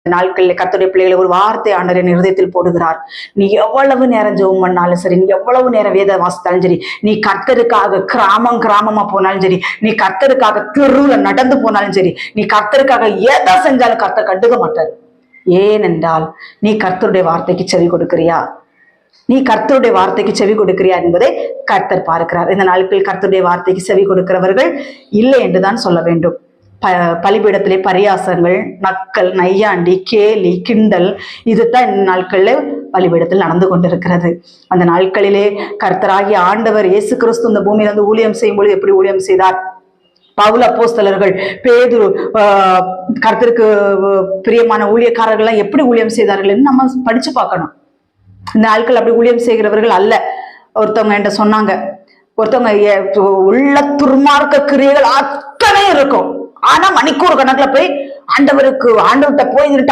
நாட்களில் கர்த்தருடைய பிள்ளைகளை ஒரு வார்த்தை ஆண்டவர் என் இருதயத்தில் போடுகிறார். நீ எவ்வளவு நேரம் ஜெபம் பண்ணாலும் சரி, நீ எவ்வளவு நேரம் வேத வாசித்தாலும் சரி, நீ கர்த்தருக்காக கிராமமா போனாலும் சரி, நீ கர்த்தருக்காக தெருவுல நடந்து போனாலும் சரி, நீ கர்த்தருக்காக எதை செஞ்சாலும் கர்த்தர் கண்டுக்க மாட்டார். ஏனென்றால் நீ கர்த்தருடைய வார்த்தைக்கு செவி கொடுக்கிறியா, நீ கர்த்தருடைய வார்த்தைக்கு செவி கொடுக்கிறியா என்பதை கர்த்தர் பார்க்கிறார். இந்த நாட்களில் கர்த்தருடைய வார்த்தைக்கு செவி கொடுக்கிறவர்கள் இல்லை என்றுதான் சொல்ல வேண்டும். பலிபீடத்திலே பரியாசங்கள், நக்கல், நையாண்டி, கேலி, கிண்டல், இதுதான் இந்த நாட்களில் பலிபீடத்தில் நடந்து கொண்டிருக்கிறது. அந்த நாட்களிலே கர்த்தராகிய ஆண்டவர் இயேசு கிறிஸ்து இந்த பூமியில வந்து ஊழியம் செய்யும் பொழுது எப்படி ஊழியம் செய்தார்? பவுல் அப்போஸ்தலர்கள், பேதுரு, கர்த்தருக்கு பிரியமான ஊழியக்காரர்கள் எல்லாம் எப்படி ஊழியம் செய்தார்கள் என்று நம்ம படிச்சு பார்க்கணும். இந்த ஆட்கள் அப்படி ஊழியம் செய்கிறவர்கள் அல்ல. ஒருத்தவங்க என்கிட்ட சொன்னாங்க, ஒருத்தவங்க உள்ள துர்மார்க்க கிரியைகள் அத்தனை இருக்கும், ஆனா மணிக்கூர் கணக்குல போய் ஆண்டவர்கிட்ட போய் இருந்துட்டு